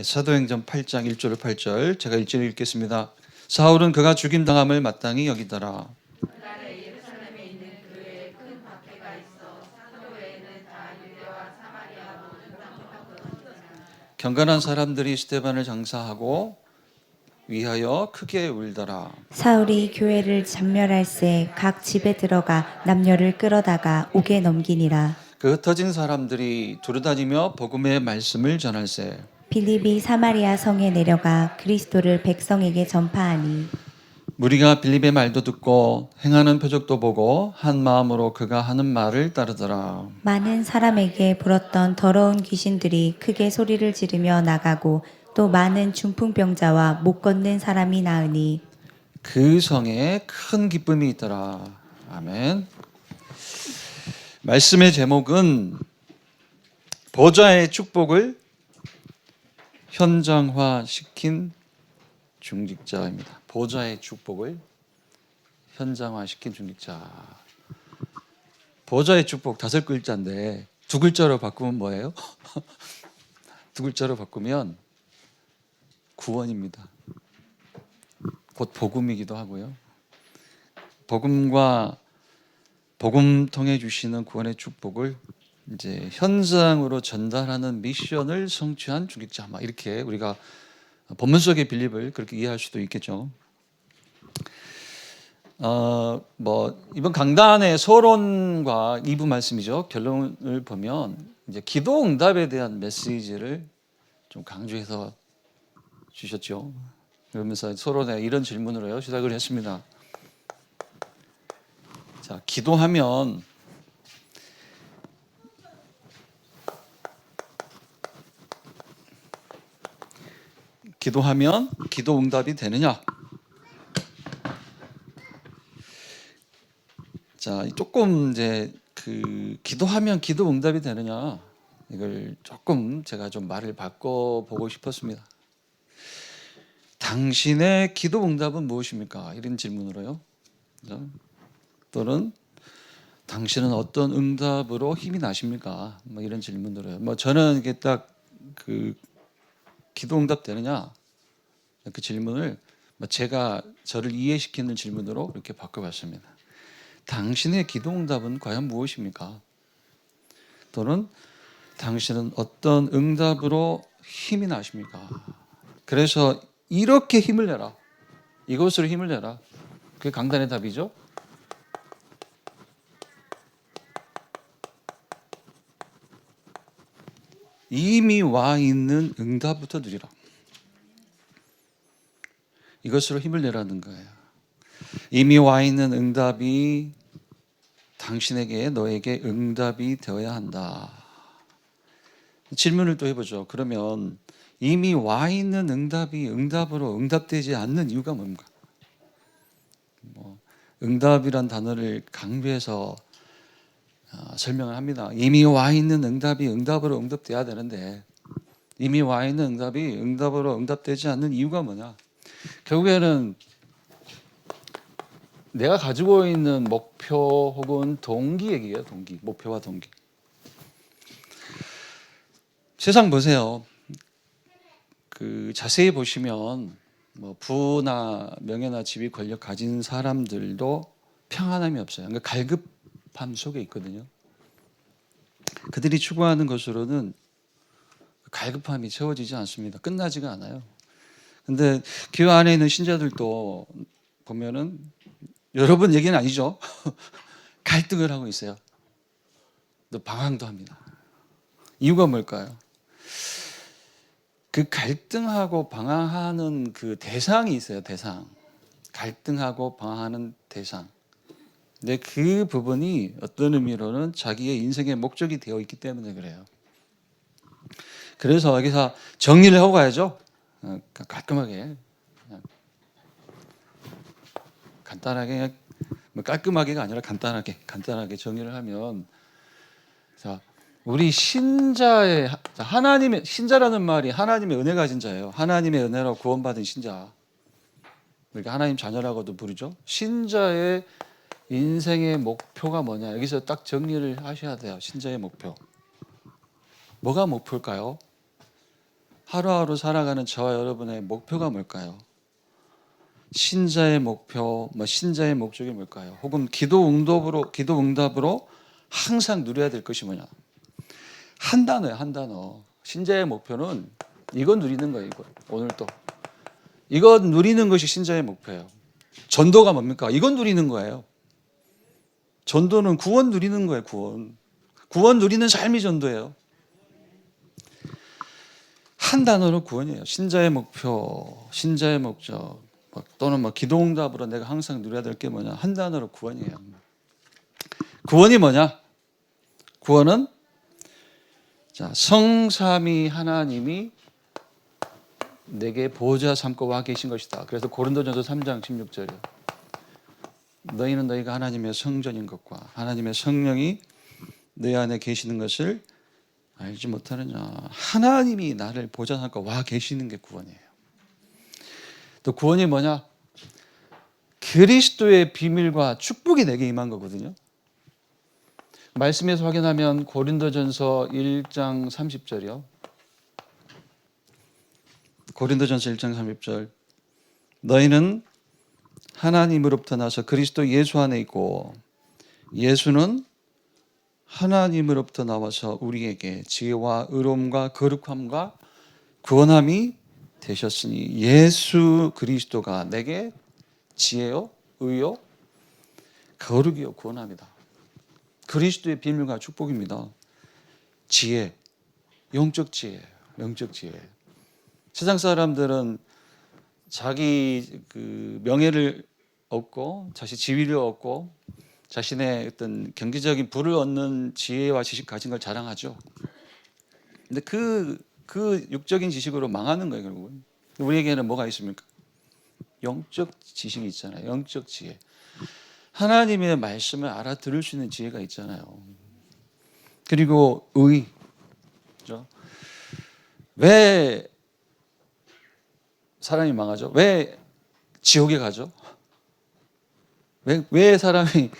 사도행전 8장 1절 8절 제가 1절 읽겠습니다. 사울은 그가 죽임당함을 마땅히 여기더라. 경건한 사람들이 스데반을 장사하고 위하여 크게 울더라. 사울이 교회를 잔멸할새 각 집에 들어가 남녀를 끌어다가 옥에 넘기니라. 그 흩어진 사람들이 두루다니며 복음의 말씀을 전할세. 빌립이 사마리아 성에 내려가 그리스도를 백성에게 전파하니 무리가 빌립의 말도 듣고 행하는 표적도 보고 한 마음으로 그가 하는 말을 따르더라. 많은 사람에게 불었던 더러운 귀신들이 크게 소리를 지르며 나가고 또 많은 중풍병자와 못 걷는 사람이 나으니 그 성에 큰 기쁨이 있더라. 아멘. 말씀의 제목은 보좌의 축복을 현장화시킨 중직자입니다. 보좌의 축복을 현장화시킨 중직자. 보좌의 축복 5글자인데 2글자로 바꾸면 뭐예요? 2글자로 바꾸면 구원입니다. 곧 복음이기도 하고요. 복음과 복음 통해 주시는 구원의 축복을 이제 현장으로 전달하는 미션을 성취한 중직자, 이렇게 우리가 본문 속의 빌립을 그렇게 이해할 수도 있겠죠. 이번 강단의 서론과 2부 말씀이죠. 결론을 보면 이제 기도 응답에 대한 메시지를 좀 강조해서 주셨죠. 그러면서 서론에 이런 질문으로 시작을 했습니다. 자, 기도하면 기도 응답이 되느냐? 자, 조금 이제 기도하면 기도 응답이 되느냐? 이걸 조금 제가 좀 말을 바꿔 보고 싶었습니다. 당신의 기도 응답은 무엇입니까? 이런 질문으로요. 또는 당신은 어떤 응답으로 힘이 나십니까? 이런 질문으로요. 저는 이게 딱 기도 응답 되느냐? 그 질문을 제가 저를 이해시키는 질문으로 이렇게 바꿔봤습니다. 당신의 기도 응답은 과연 무엇입니까? 또는 당신은 어떤 응답으로 힘이 나십니까? 그래서 이렇게 힘을 내라. 이것으로 힘을 내라. 그게 강단의 답이죠. 이미 와 있는 응답부터 누리라. 이것으로 힘을 내라는 거예요. 이미 와 있는 응답이 당신에게 너에게 응답이 되어야 한다. 질문을 또 해보죠. 그러면 이미 와 있는 응답이 응답으로 응답되지 않는 이유가 뭡니까? 응답이란 단어를 강조해서 설명을 합니다. 이미 와 있는 응답이 응답으로 응답돼야 되는데 이미 와 있는 응답이 응답으로 응답되지 않는 이유가 뭐냐? 결국에는 내가 가지고 있는 목표 혹은 동기 얘기예요. 동기, 목표와 동기. 세상 보세요. 자세히 보시면 부나 명예나 지위, 권력 가진 사람들도 평안함이 없어요. 그러니까 갈급함 속에 있거든요. 그들이 추구하는 것으로는 갈급함이 채워지지 않습니다. 끝나지가 않아요. 근데 교회 안에 있는 신자들도 보면은 여러분 얘기는 아니죠. 갈등을 하고 있어요. 또 방황도 합니다. 이유가 뭘까요? 그 갈등하고 방황하는 그 대상이 있어요. 대상. 갈등하고 방황하는 대상. 근데 그 부분이 어떤 의미로는 자기의 인생의 목적이 되어 있기 때문에 그래요. 그래서 여기서 정리를 하고 가야죠. 깔끔하게. 간단하게, 깔끔하게가 아니라 간단하게 정리를 하면, 자, 우리 신자의, 하나님의, 신자라는 말이 하나님의 은혜 가진 자예요. 하나님의 은혜로 구원받은 신자. 그러니까 하나님 자녀라고도 부르죠. 신자의 인생의 목표가 뭐냐. 여기서 딱 정리를 하셔야 돼요. 신자의 목표. 뭐가 목표일까요? 하루하루 살아가는 저와 여러분의 목표가 뭘까요? 신자의 목표, 신자의 목적이 뭘까요? 혹은 기도 응답으로 항상 누려야 될 것이 뭐냐? 한 단어예요, 한 단어. 신자의 목표는 이거 누리는 거예요, 이거. 오늘도. 이거 누리는 것이 신자의 목표예요. 전도가 뭡니까? 이건 누리는 거예요. 전도는 구원 누리는 거예요, 구원. 구원 누리는 삶이 전도예요. 한 단어로 구원이에요. 신자의 목표, 신자의 목적, 또는 기도응답으로 내가 항상 누려야 될 게 뭐냐? 한 단어로 구원이에요. 구원이 뭐냐? 구원은 성삼위 하나님이 내게 보호자 삼고 와 계신 것이다. 그래서 고린도전서 3장 16절이요. 너희는 너희가 하나님의 성전인 것과 하나님의 성령이 너희 안에 계시는 것을 알지 못하느냐. 하나님이 나를 보호자 삼고 와 계시는 게 구원이에요. 또 구원이 뭐냐? 그리스도의 비밀과 축복이 내게 임한 거거든요. 말씀에서 확인하면 고린도전서 1장 30절이요. 고린도전서 1장 30절. 너희는 하나님으로부터 나서 그리스도 예수 안에 있고 예수는 하나님으로부터 나와서 우리에게 지혜와 의로움과 거룩함과 구원함이 되셨으니 예수 그리스도가 내게 지혜요, 의요, 거룩이요, 구원함이다. 그리스도의 비밀과 축복입니다. 지혜, 영적 지혜, 영적 지혜. 세상 사람들은 자기 명예를 얻고 자신 지위를 얻고 자신의 어떤 경제적인 부를 얻는 지혜와 지식 가진 걸 자랑하죠. 근데 그 육적인 지식으로 망하는 거예요, 결국은. 우리에게는 뭐가 있습니까? 영적 지식이 있잖아요. 영적 지혜. 하나님의 말씀을 알아들을 수 있는 지혜가 있잖아요. 그리고 의. 그렇죠? 왜 사람이 망하죠? 왜 지옥에 가죠? 왜 사람이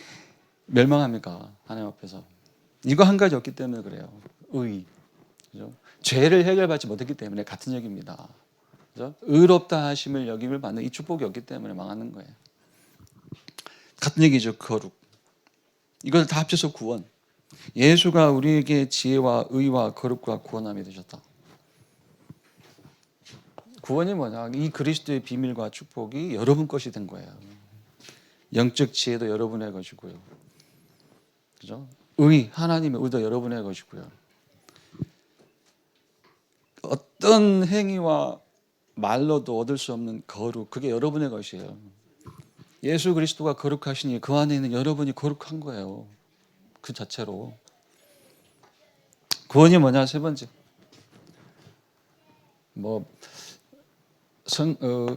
멸망합니까? 하나님 앞에서. 이거 한 가지 없기 때문에 그래요. 의. 그렇죠? 죄를 해결받지 못했기 때문에 같은 얘기입니다. 그렇죠? 의롭다 하심을 여김을 받는 이 축복이 없기 때문에 망하는 거예요. 같은 얘기죠. 거룩. 이걸 다 합쳐서 구원. 예수가 우리에게 지혜와 의와 거룩과 구원함이 되셨다. 구원이 뭐냐? 이 그리스도의 비밀과 축복이 여러분 것이 된 거예요. 영적 지혜도 여러분의 것이고요. 그죠? 의, 하나님의 의도 여러분의 것이고요. 어떤 행위와 말로도 얻을 수 없는 거룩, 그게 여러분의 것이에요. 예수 그리스도가 거룩하시니 그 안에 있는 여러분이 거룩한 거예요. 그 자체로. 구원이 뭐냐? 세 번째.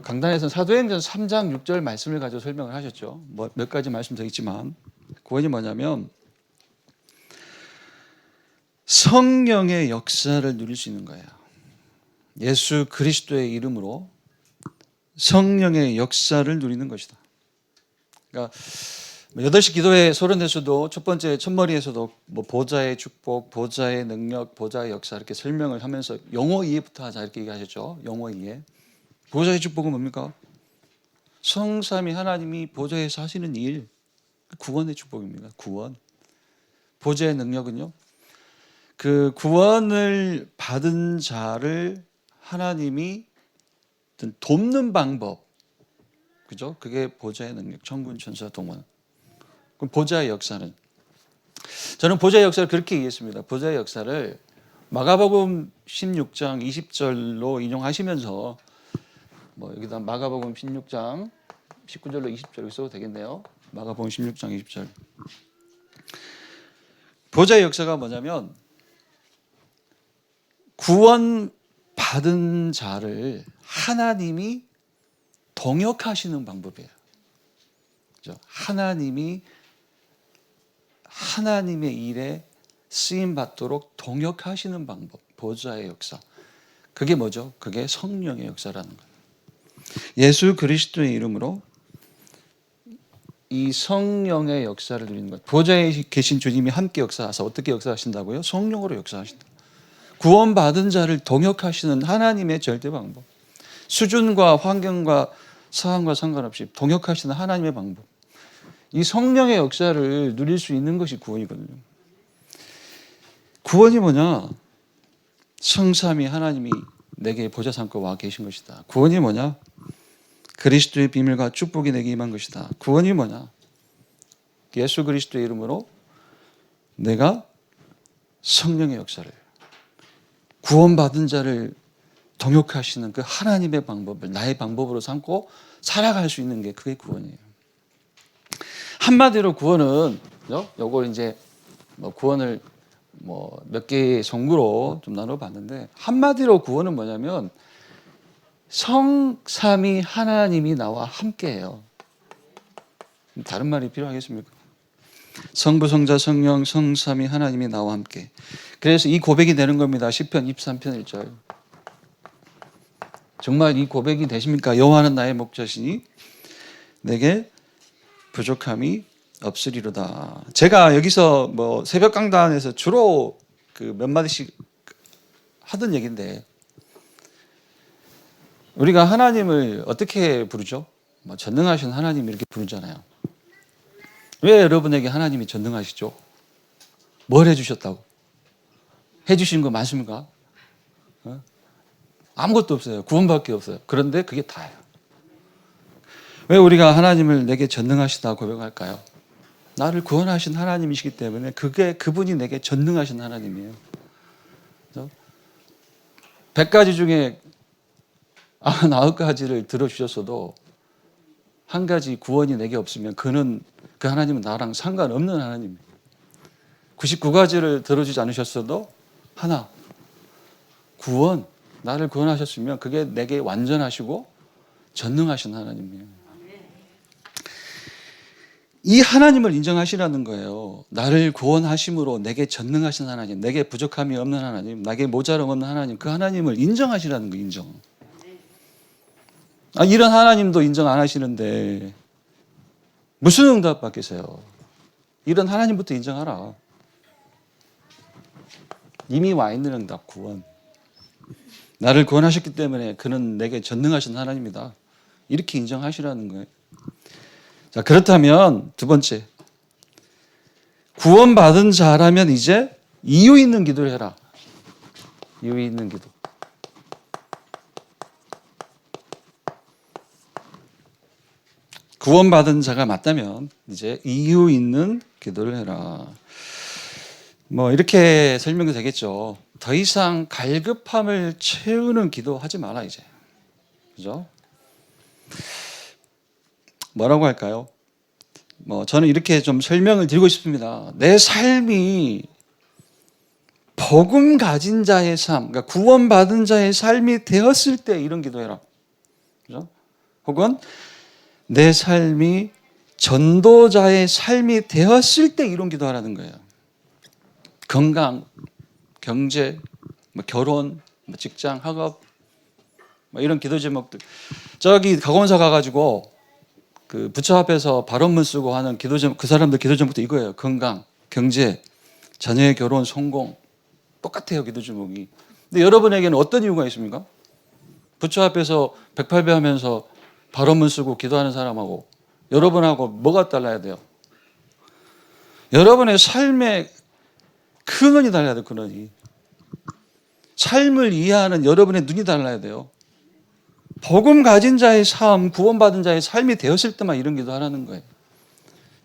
강단에서는 사도행전 3장 6절 말씀을 가지고 설명을 하셨죠. 몇 가지 말씀 더 있지만 구원이 뭐냐면 성령의 역사를 누릴 수 있는 거예요. 예수 그리스도의 이름으로 성령의 역사를 누리는 것이다. 그러니까 8시 기도회 소론에서도 첫 번째 첫머리에서도 보좌의 축복, 보좌의 능력, 보좌의 역사 이렇게 설명을 하면서 영어 이해부터 하자 이렇게 얘기하셨죠. 영어 이해. 보좌의 축복은 뭡니까? 성삼위 하나님이 보좌에서 하시는 일, 구원의 축복입니다. 구원. 보좌의 능력은요. 그 구원을 받은 자를 하나님이 돕는 방법, 그죠? 그게 보좌의 능력, 천군 천사 동원. 그럼 보좌의 역사는? 저는 보좌의 역사를 그렇게 이해했습니다. 보좌의 역사를 마가복음 16장 20절로 인용하시면서 여기다 마가복음 16장 19절로 20절 써도 되겠네요. 마가복음 16장 20절. 보좌의 역사가 뭐냐면 구원 받은 자를 하나님이 동역하시는 방법이에요. 그렇죠? 하나님이 하나님의 일에 쓰임 받도록 동역하시는 방법, 보좌의 역사. 그게 뭐죠? 그게 성령의 역사라는 거예요. 예수 그리스도의 이름으로 이 성령의 역사를 누리는 것. 보좌에 계신 주님이 함께 역사하사 어떻게 역사하신다고요? 성령으로 역사하신다. 구원받은 자를 동역하시는 하나님의 절대 방법. 수준과 환경과 상황과 상관없이 동역하시는 하나님의 방법. 이 성령의 역사를 누릴 수 있는 것이 구원이거든요. 구원이 뭐냐? 성삼위 하나님이 내게 보좌 삼고 와 계신 것이다. 구원이 뭐냐? 그리스도의 비밀과 축복이 내게 임한 것이다. 구원이 뭐냐? 예수 그리스도의 이름으로 내가 성령의 역사를, 구원받은 자를 동역하시는 그 하나님의 방법을 나의 방법으로 삼고 살아갈 수 있는 게 그게 구원이에요. 한마디로 구원은 요거 이제 뭐 구원을 뭐 몇 개의 성구로 좀 나눠봤는데, 한마디로 구원은 뭐냐면 성삼위 하나님이 나와 함께해요. 다른 말이 필요하겠습니까? 성부, 성자, 성령, 성삼위 하나님이 나와 함께. 그래서 이 고백이 되는 겁니다. 시편 23편 1절. 정말 이 고백이 되십니까? 여호와는 나의 목자시니 내게 부족함이 없으리로다. 제가 여기서 뭐 새벽 강단에서 주로 그 몇 마디씩 하던 얘기인데, 우리가 하나님을 어떻게 부르죠? 뭐 전능하신 하나님 이렇게 부르잖아요. 왜 여러분에게 하나님이 전능하시죠? 뭘 해주셨다고? 해주신 거 많습니까? 아무것도 없어요. 구원밖에 없어요. 그런데 그게 다예요. 왜 우리가 하나님을 내게 전능하시다 고백할까요? 나를 구원하신 하나님이시기 때문에 그분이 내게 전능하신 하나님이에요. 100가지 중에 99가지를 들어주셨어도 한 가지 구원이 내게 없으면 그 하나님은 나랑 상관없는 하나님이에요. 99가지를 들어주지 않으셨어도 하나, 구원, 나를 구원하셨으면 그게 내게 완전하시고 전능하신 하나님이에요. 이 하나님을 인정하시라는 거예요. 나를 구원하심으로 내게 전능하신 하나님, 내게 부족함이 없는 하나님, 나에게 모자람 없는 하나님, 그 하나님을 인정하시라는 거예요. 인정. 이런 하나님도 인정 안 하시는데 무슨 응답 받겠어요? 이런 하나님부터 인정하라. 이미 와 있는 응답, 구원. 나를 구원하셨기 때문에 그는 내게 전능하신 하나님이다. 이렇게 인정하시라는 거예요. 자, 그렇다면 두 번째, 구원받은 자라면 이제 이유 있는 기도를 해라. 이유 있는 기도. 구원받은 자가 맞다면 이제 이유 있는 기도를 해라. 뭐 이렇게 설명이 되겠죠. 더 이상 갈급함을 채우는 기도하지 마라 이제. 그죠? 뭐라고 할까요? 뭐 저는 이렇게 좀 설명을 드리고 싶습니다. 내 삶이 복음 가진 자의 삶, 그러니까 구원받은 자의 삶이 되었을 때 이런 기도해라. 그죠? 혹은 내 삶이 전도자의 삶이 되었을 때 이런 기도하라는 거예요. 건강, 경제, 뭐 결혼, 뭐 직장, 학업, 뭐 이런 기도 제목들. 저기 각원사 가가지고 그 부처 앞에서 발언문 쓰고 하는 기도 제목, 그 사람들 기도 제목도 이거예요. 건강, 경제, 자녀의 결혼, 성공. 똑같아요, 기도 제목이. 근데 여러분에게는 어떤 이유가 있습니까? 부처 앞에서 108배 하면서 발언문 쓰고 기도하는 사람하고 여러분하고 뭐가 달라야 돼요? 여러분의 삶의 근원이 달라야 돼요, 근원이. 삶을 이해하는 여러분의 눈이 달라야 돼요. 복음 가진 자의 삶, 구원받은 자의 삶이 되었을 때만 이런 기도 하라는 거예요.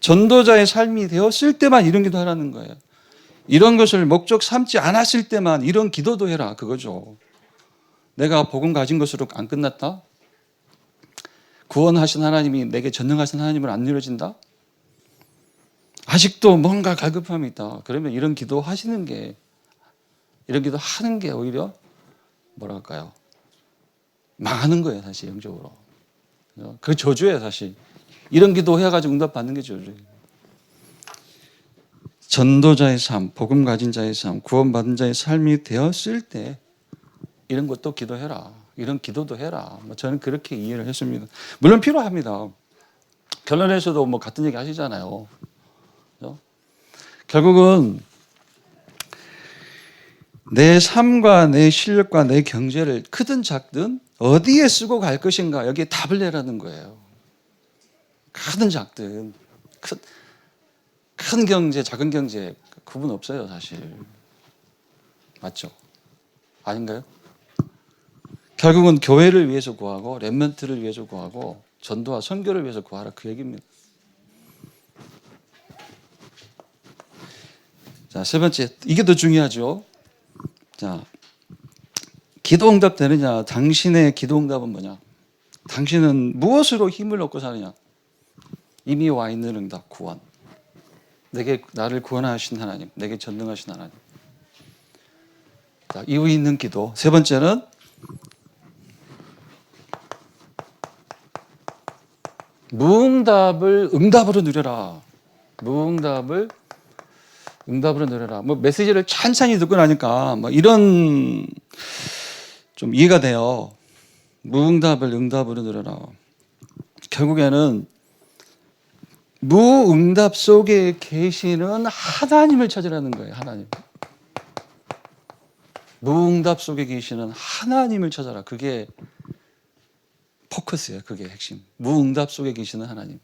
전도자의 삶이 되었을 때만 이런 기도 하라는 거예요. 이런 것을 목적 삼지 않았을 때만 이런 기도도 해라, 그거죠. 내가 복음 가진 것으로 안 끝났다? 구원하신 하나님이 내게 전능하신 하나님을 안 누려진다? 아직도 뭔가 갈급함이 있다. 그러면 이런 기도 하시는 게, 이런 기도 하는 게 오히려 뭐랄까요? 망하는 거예요, 사실 영적으로. 그 저주예요, 사실. 이런 기도 해가지고 응답 받는 게 저주예요. 전도자의 삶, 복음 가진 자의 삶, 구원받은 자의 삶이 되었을 때 이런 것도 기도해라. 이런 기도도 해라. 저는 그렇게 이해를 했습니다. 물론 필요합니다. 결론에서도 뭐 같은 얘기 하시잖아요. 그죠? 결국은 내 삶과 내 실력과 내 경제를 크든 작든 어디에 쓰고 갈 것인가 여기에 답을 내라는 거예요. 크든 작든 큰 경제 작은 경제 구분 없어요 사실. 맞죠? 아닌가요? 결국은 교회를 위해서 구하고 렘넌트를 위해서 구하고 전도와 선교를 위해서 구하라 그 얘기입니다. 자, 세 번째 이게 더 중요하죠. 자, 기도 응답 되느냐? 당신의 기도 응답은 뭐냐? 당신은 무엇으로 힘을 얻고 사느냐? 이미 와 있는 응답, 구원. 내게 나를 구원하신 하나님, 내게 전능하신 하나님. 자, 이유 있는 기도. 세 번째는 무응답을 응답으로 누려라. 무응답을 응답으로 누려라. 뭐 메시지를 찬찬히 듣고 나니까 뭐 이런 좀 이해가 돼요. 무응답을 응답으로 누려라. 결국에는 무응답 속에 계시는 하나님을 찾으라는 거예요. 하나님. 무응답 속에 계시는 하나님을 찾아라. 그게 포커스예요. 그게 핵심. 무응답 속에 계시는 하나님.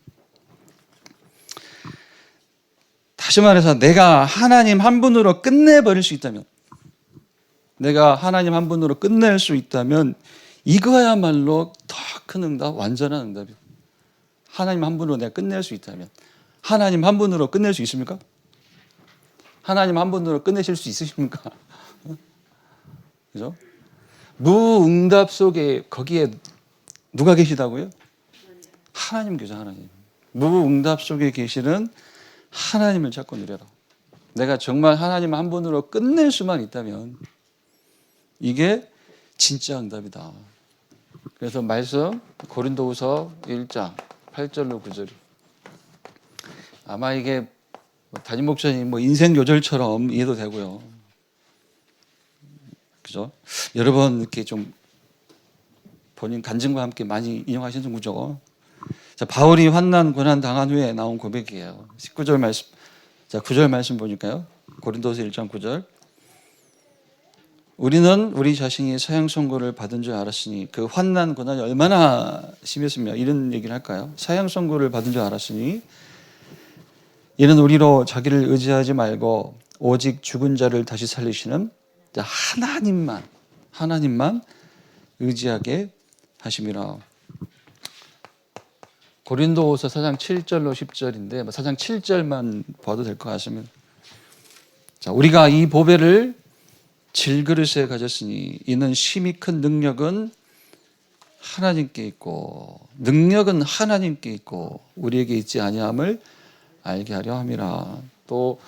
다시 말해서 내가 하나님 한 분으로 끝내버릴 수 있다면, 내가 하나님 한 분으로 끝낼 수 있다면 이거야말로 더 큰 응답, 완전한 응답이에요. 하나님 한 분으로 내가 끝낼 수 있다면. 하나님 한 분으로 끝낼 수 있습니까? 하나님 한 분으로 끝내실 수 있으십니까? 그죠? 무응답 속에 거기에 누가 계시다고요? 하나님 계셔, 하나님. 무응답 속에 계시는 하나님을 찾고 누려라. 내가 정말 하나님 한 분으로 끝낼 수만 있다면 이게 진짜 응답이다. 그래서 말씀 고린도후서 1장 8절로 9절. 아마 이게 담임 목사님 인생 요절처럼 이해도 되고요. 그죠? 여러 번 이렇게 좀 본인 간증과 함께 많이 인용하시는 구조. 자, 바울이 환난 고난 당한 후에 나온 고백이에요. 19절 말씀. 자, 9절 말씀 보니까요. 고린도서 1장 9절. 우리는 우리 자신이 사형 선고를 받은 줄 알았으니 그 환난 고난이 얼마나 심했으며 이런 얘기를 할까요? 사형 선고를 받은 줄 알았으니 이는 우리로 자기를 의지하지 말고 오직 죽은 자를 다시 살리시는 하나님만 의지하게 하심이라. 고린도후서 4장 7절로 10절인데 4장 7절만 봐도 될 것 같습니다. 자, 우리가 이 보배를 질그릇에 가졌으니 이는 심히 큰 능력은 하나님께 있고 능력은 하나님께 있고 우리에게 있지 아니함을 알게 하려 함이라. 또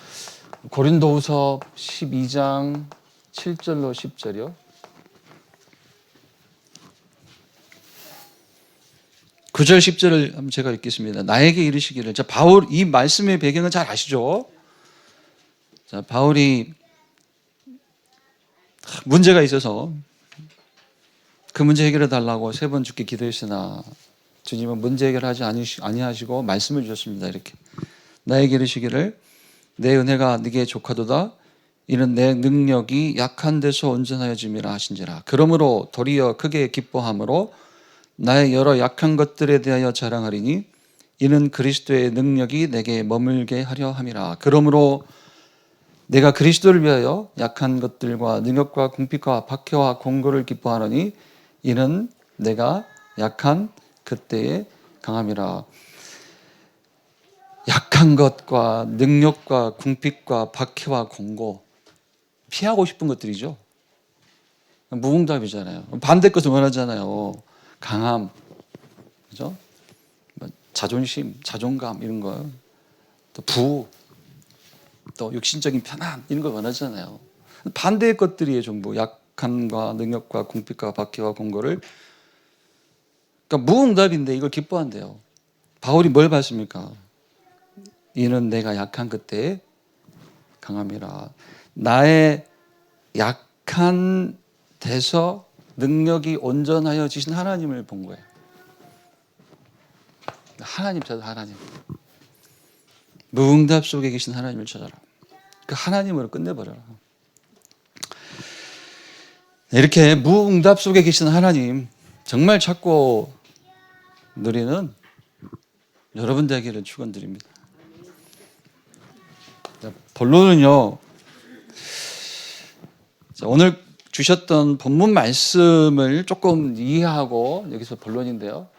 고린도후서 12장 7절로 10절이요. 9절 10절을 한번 제가 읽겠습니다. 나에게 이르시기를. 자, 바울 이 말씀의 배경은 잘 아시죠? 자, 바울이 문제가 있어서 그 문제 해결해 달라고 3번 주께 기도했으나 주님은 문제 해결하지 아니하시고 말씀을 주셨습니다. 이렇게 나에게 이르시기를 내 은혜가 네게 족하도다. 이는 내 능력이 약한 데서 온전하여짐이라 하신지라. 그러므로 도리어 크게 기뻐함으로 나의 여러 약한 것들에 대하여 자랑하리니 이는 그리스도의 능력이 내게 머물게 하려 함이라. 그러므로 내가 그리스도를 위하여 약한 것들과 능력과 궁핍과 박해와 공고를 기뻐하노니 이는 내가 약한 그때의 강함이라. 약한 것과 능력과 궁핍과 박해와 공고 피하고 싶은 것들이죠. 무응답이잖아요. 반대 것을 원하잖아요. 강함, 그죠? 자존심, 자존감 이런 거, 또 부, 또 육신적인 편안 이런 걸 원하잖아요. 반대의 것들이 전부 약함과 능력과 궁핍과 박해와 공고를. 그러니까 무응답인데 이걸 기뻐한대요. 바울이 뭘 봤습니까? 이는 내가 약한 그때에 강함이라. 나의 약한 데서 능력이 온전하여 지신 하나님을 본 거예요. 하나님 찾아, 하나님. 무응답 속에 계신 하나님을 찾아라. 그 하나님으로 끝내버려라. 이렇게 무응답 속에 계신 하나님 정말 찾고 누리는 여러분 되기를 축원드립니다. 본론은요. 오늘 주셨던 본문 말씀을 조금 이해하고 여기서 본론인데요.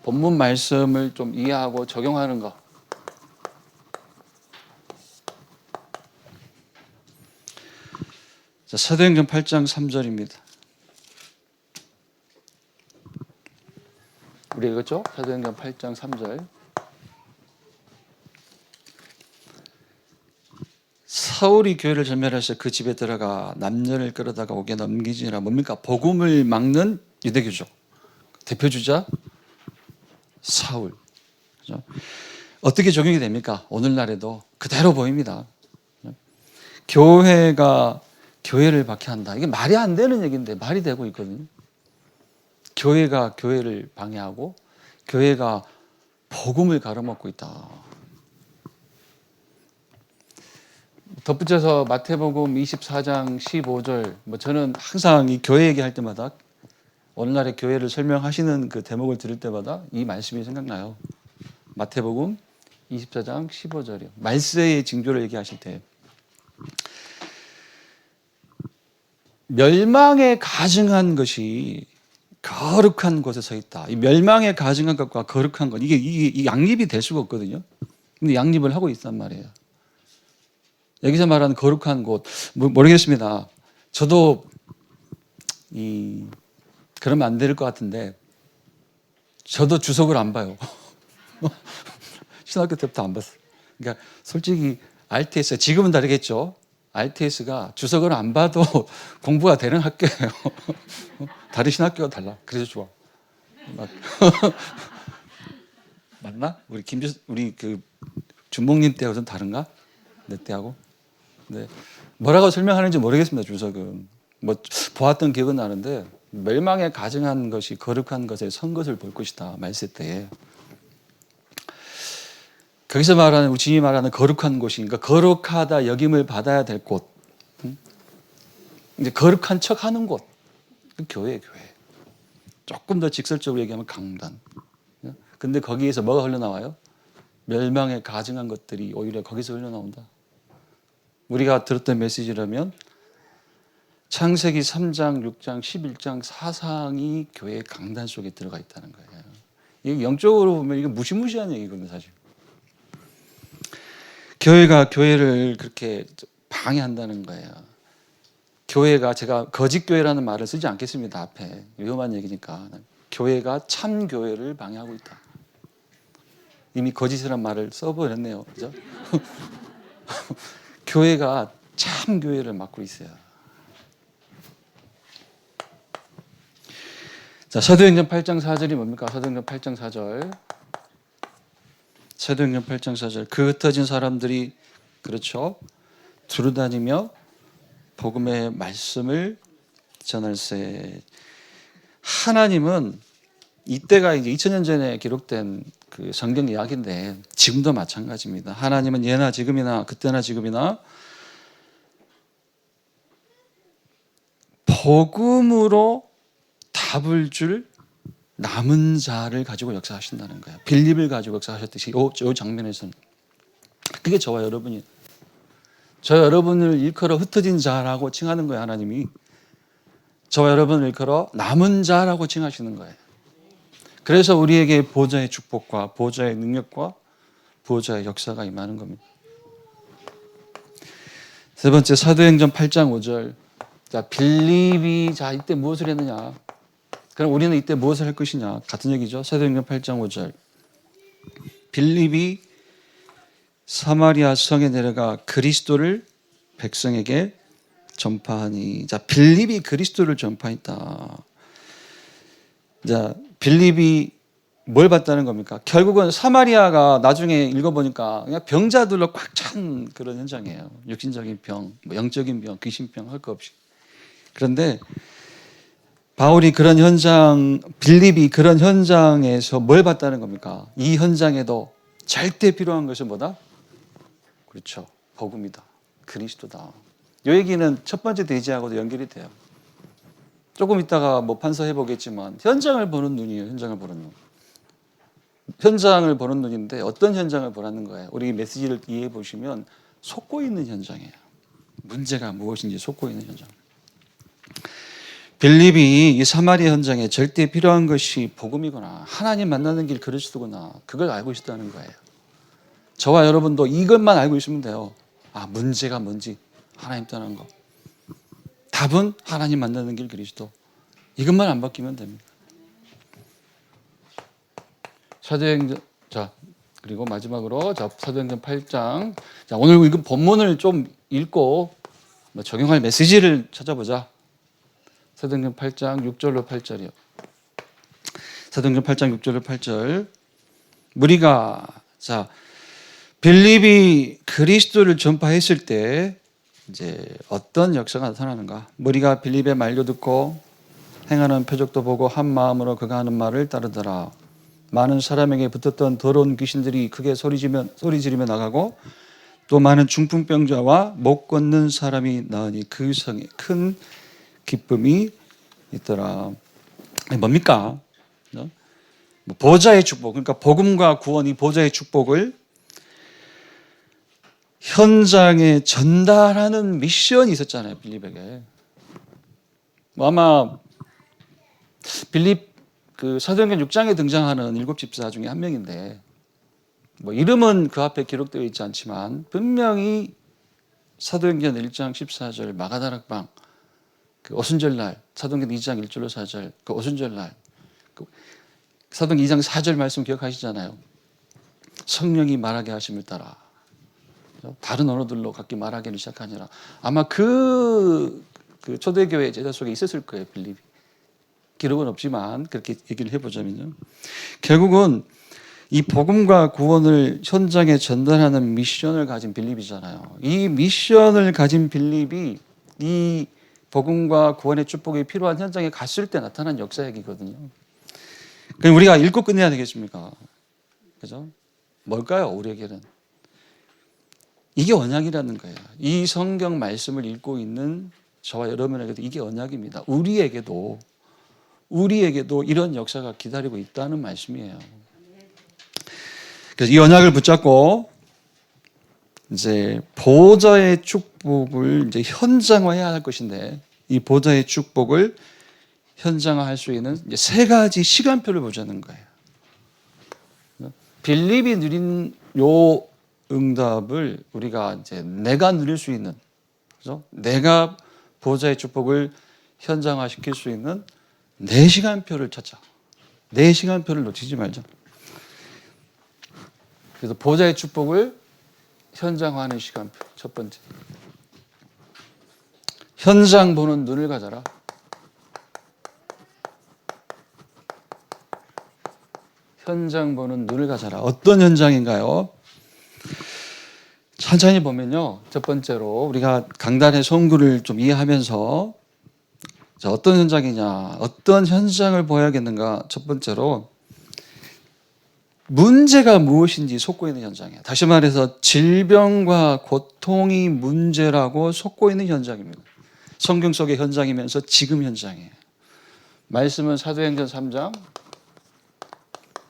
본문 말씀을 좀 이해하고 적용하는 거. 자, 사도행전 8장 3절입니다. 우리 읽었죠? 사도행전 8장 3절. 사울이 교회를 전멸해서 그 집에 들어가 남녀를 끌어다가 옥에 넘기지라. 뭡니까? 복음을 막는 유대교죠. 대표주자 사울. 그죠? 어떻게 적용이 됩니까? 오늘날에도 그대로 보입니다. 교회가 교회를 박해한다. 이게 말이 안 되는 얘기인데 말이 되고 있거든요. 교회가 교회를 방해하고 교회가 복음을 가로막고 있다. 덧붙여서 마태복음 24장 15절. 저는 항상 이 교회 얘기할 때마다 오늘날의 교회를 설명하시는 그 대목을 들을 때마다 이 말씀이 생각나요. 마태복음 24장 15절이요. 말세의 징조를 얘기하실 때 멸망에 가증한 것이 거룩한 곳에 서 있다. 이 멸망에 가증한 것과 거룩한 것 이게 양립이 될 수가 없거든요. 근데 양립을 하고 있단 말이에요. 여기서 말하는 거룩한 곳 모르겠습니다. 저도 그러면 안 될 것 같은데 저도 주석을 안 봐요. 신학교 때부터 안 봤어요. 그러니까 솔직히 RTS 지금은 다르겠죠. RTS가 주석을 안 봐도 공부가 되는 학교예요. 다른 신학교가 달라. 그래서 좋아. 맞나? 우리 그 준목님 때하고 좀 다른가? 내 때하고? 네. 뭐라고 설명하는지 모르겠습니다. 주석은 보았던 기억은 나는데 멸망에 가증한 것이 거룩한 것에 선 것을 볼 것이다. 말세 때에. 거기서 말하는 우리 주님이 말하는 거룩한 곳이 그러니까 거룩하다 여김을 받아야 될 곳. 이제 거룩한 척하는 곳. 그 교회. 조금 더 직설적으로 얘기하면 강단. 근데 거기에서 뭐가 흘러나와요? 멸망에 가증한 것들이 오히려 거기서 흘러나온다. 우리가 들었던 메시지라면 창세기 3장, 6장, 11장 사상이 교회의 강단 속에 들어가 있다는 거예요. 이게 영적으로 보면 이게 무시무시한 얘기거든요, 사실. 교회가 교회를 그렇게 방해한다는 거예요. 교회가 제가 거짓 교회라는 말을 쓰지 않겠습니다. 앞에 위험한 얘기니까. 교회가 참 교회를 방해하고 있다. 이미 거짓이란 말을 써버렸네요. 그죠? 교회가 참 교회를 막고 있어요. 자, 사도행전 8장 4절이 뭡니까? 사도행전 8장 4절. 사도행전 8장 4절. 그 흩어진 사람들이 그렇죠. 두루다니며 복음의 말씀을 전할세. 하나님은 이때가 이제 2000년 전에 기록된 그 성경 이야기인데 지금도 마찬가지입니다. 하나님은 예나 지금이나 그때나 지금이나 복음으로 답을 줄 남은 자를 가지고 역사하신다는 거예요. 빌립을 가지고 역사하셨듯이 이 장면에서는 그게 저와 여러분이 저 여러분을 일컬어 흩어진 자라고 칭하는 거예요. 하나님이 저와 여러분을 일컬어 남은 자라고 칭하시는 거예요. 그래서 우리에게 보좌의 축복과 보좌의 능력과 보좌의 역사가 임하는 겁니다. 세 번째 사도행전 8장 5절. 자, 빌립이 이때 무엇을 했느냐? 그럼 우리는 이때 무엇을 할 것이냐? 같은 얘기죠. 사도행전 8장 5절. 빌립이 사마리아 성에 내려가 그리스도를 백성에게 전파하니. 자, 빌립이 그리스도를 전파했다. 자, 빌립이 뭘 봤다는 겁니까? 결국은 사마리아가 나중에 읽어보니까 그냥 병자들로 꽉 찬 그런 현장이에요. 육신적인 병, 영적인 병, 귀신병 할 거 없이. 그런데 바울이 그런 현장, 빌립이 그런 현장에서 뭘 봤다는 겁니까? 이 현장에도 절대 필요한 것은 뭐다? 그렇죠. 복음이다. 그리스도다. 이 얘기는 첫 번째 대지하고도 연결이 돼요. 조금 있다가 뭐 판서해 보겠지만 현장을 보는 눈이에요. 현장을 보는 눈. 현장을 보는 눈인데 어떤 현장을 보라는 거예요. 우리 메시지를 이해해 보시면 속고 있는 현장이에요. 문제가 무엇인지 속고 있는 현장. 빌립이 이 사마리아 현장에 절대 필요한 것이 복음이구나. 하나님 만나는 길 그리스도구나. 그걸 알고 있다는 거예요. 저와 여러분도 이것만 알고 있으면 돼요. 아, 문제가 뭔지 하나님 떠난 거. 답은 하나님 만나는 길 그리스도. 이것만 안 바뀌면 됩니다. 사도행전, 자, 그리고 마지막으로 사도행전 8장. 자, 오늘 이거 본문을 좀 읽고 뭐 적용할 메시지를 찾아보자. 사도행전 8장 6절로 8절이요. 사도행전 8장 6절로 8절. 무리가 빌립이 그리스도를 전파했을 때 이제 어떤 역사가 나타나는가? 무리가 빌립의 말도 듣고 행하는 표적도 보고 한 마음으로 그가 하는 말을 따르더라. 많은 사람에게 붙었던 더러운 귀신들이 크게 소리 지르며 나가고 또 많은 중풍병자와 못 걷는 사람이 나으니 그 성에 큰 기쁨이 있더라. 뭡니까? 보좌의 축복, 그러니까 복음과 구원, 이 보좌의 축복을 현장에 전달하는 미션이 있었잖아요, 빌립에게. 아마 빌립 그 사도행전 6장에 등장하는 일곱 집사 중에 한 명인데, 뭐 이름은 그 앞에 기록되어 있지 않지만 분명히 사도행전 1장 14절 마가다락방 그 오순절날, 사도행전 2장 1절로 4절 그 오순절날, 그 사도행전 2장 4절 말씀 기억하시잖아요. 성령이 말하게 하심을 따라 다른 언어들로 각기 말하기를 시작하니라. 아마 그 초대교회 제자 속에 있었을 거예요, 빌립이. 기록은 없지만 그렇게 얘기를 해보자면요. 결국은 이 복음과 구원을 현장에 전달하는 미션을 가진 빌립이잖아요. 이 미션을 가진 빌립이 이 복음과 구원의 축복이 필요한 현장에 갔을 때 나타난 역사 얘기거든요. 그럼 우리가 읽고 끝내야 되겠습니까? 그죠? 뭘까요, 우리에게는? 이게 언약이라는 거예요. 이 성경 말씀을 읽고 있는 저와 여러분에게도 이게 언약입니다. 우리에게도 이런 역사가 기다리고 있다는 말씀이에요. 그래서 이 언약을 붙잡고 이제 보좌의 축복을 이제 현장화해야 할 것인데, 이 보좌의 축복을 현장화할 수 있는 이제 세 가지 시간표를 보자는 거예요. 빌립이 누린 요 응답을 우리가 이제 내가 누릴 수 있는, 그죠? 내가 보좌의 축복을 현장화시킬 수 있는 4시간표를 찾자. 4시간표를 놓치지 말자. 그래서 보좌의 축복을 현장화하는 시간표 첫 번째. 현장 보는 눈을 가져라. 현장 보는 눈을 가져라. 어떤 현장인가요? 천천히 보면요. 첫 번째로 우리가 강단의 성구를 좀 이해하면서 자, 어떤 현장이냐, 어떤 현장을 보여야겠는가. 첫 번째로 문제가 무엇인지 속고 있는 현장이에요. 다시 말해서 질병과 고통이 문제라고 속고 있는 현장입니다. 성경 속의 현장이면서 지금 현장이에요. 말씀은 사도행전 3장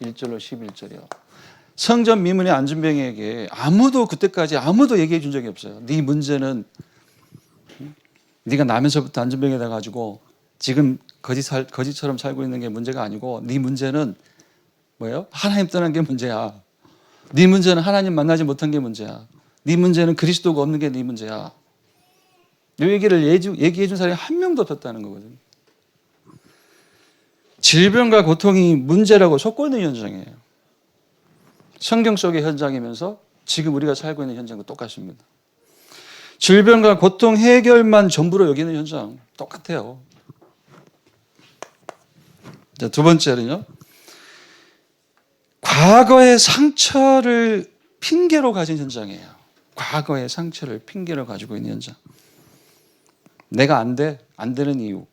1절로 11절이요. 성전 미문의 안진병에게 그때까지 아무도 얘기해 준 적이 없어요. 네 문제는 네가 나면서부터 안진병이 돼가지고 지금 거지처럼 살고 있는 게 문제가 아니고, 네 문제는 뭐예요? 하나님 떠난 게 문제야. 네 문제는 하나님 만나지 못한 게 문제야. 네 문제는 그리스도가 없는 게 네 문제야. 이 얘기를 얘기해 준 사람이 한 명도 없었다는 거거든요. 질병과 고통이 문제라고 속고 있는 현장이에요. 성경 속의 현장이면서 지금 우리가 살고 있는 현장과 똑같습니다. 질병과 고통 해결만 전부로 여기는 현장 똑같아요. 자, 두 번째는요. 과거의 상처를 핑계로 가진 현장이에요. 과거의 상처를 핑계로 가지고 있는 현장. 내가 안 되는 이유.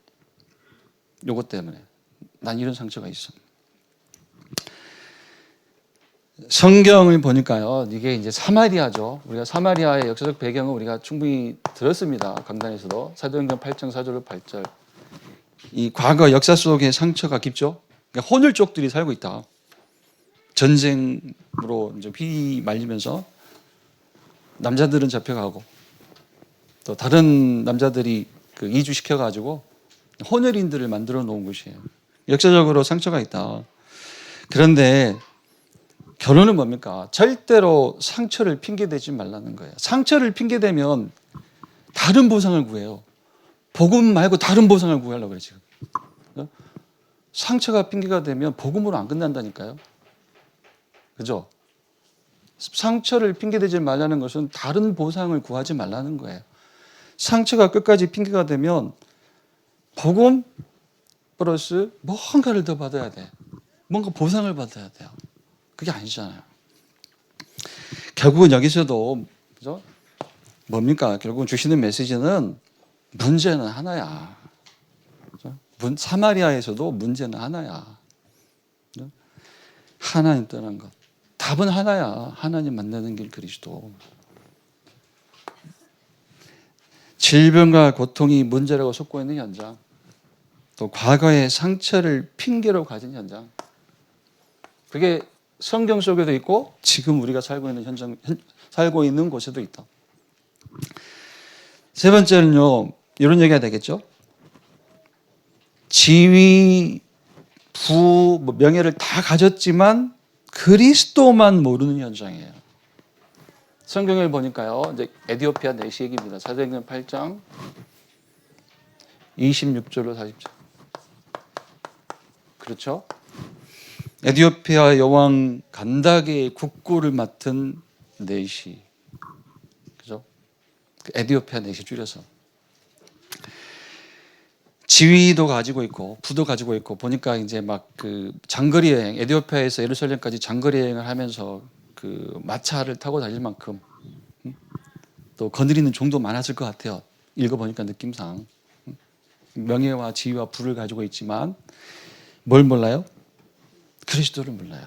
요것 때문에. 난 이런 상처가 있어. 성경을 보니까요, 이게 이제 사마리아죠. 우리가 사마리아의 역사적 배경은 우리가 충분히 들었습니다. 강단에서도. 사도행전 8장 4절로 8절. 이 과거 역사 속의 상처가 깊죠. 그러니까 혼혈족들이 살고 있다. 전쟁으로 이제 휘말리면서 남자들은 잡혀가고 또 다른 남자들이 그 이주시켜가지고 혼혈인들을 만들어 놓은 것이에요. 역사적으로 상처가 있다. 그런데 결론은 뭡니까? 절대로 상처를 핑계대지 말라는 거예요. 상처를 핑계대면 다른 보상을 구해요. 복음 말고 다른 보상을 구하려고 그래요, 지금. 상처가 핑계가 되면 복음으로 안 끝난다니까요. 그죠? 상처를 핑계대지 말라는 것은 다른 보상을 구하지 말라는 거예요. 상처가 끝까지 핑계가 되면 복음 플러스 뭔가를 더 받아야 돼. 뭔가 보상을 받아야 돼요. 그게 아니잖아요. 결국은 여기서도 그죠? 뭡니까? 결국은 주시는 메시지는 문제는 하나야. 그죠? 사마리아에서도 문제는 하나야. 그죠? 하나님 떠난 것. 답은 하나야. 하나님 만나는 길 그리스도. 질병과 고통이 문제라고 속고 있는 현장. 또 과거의 상처를 핑계로 가진 현장. 그게 성경 속에도 있고 지금 우리가 살고 있는 현장, 살고 있는 곳에도 있다. 세 번째는요, 이런 얘기가 되겠죠. 지위, 부, 명예를 다 가졌지만 그리스도만 모르는 현장이에요. 성경을 보니까요, 이제 에디오피아 내시 얘기입니다. 사도행전 8장 26절로 40절. 그렇죠? 에디오피아 여왕 간다게의 국고를 맡은 내시. 그죠? 에디오피아 내시 줄여서. 지위도 가지고 있고 부도 가지고 있고 보니까 이제 막 그 장거리 여행, 에디오피아에서 예루살렘까지 장거리 여행을 하면서 그 마차를 타고 다닐 만큼 또 거느리는 종도 많았을 것 같아요. 읽어보니까 느낌상. 명예와 지위와 부를 가지고 있지만 뭘 몰라요? 그리스도를 몰라요.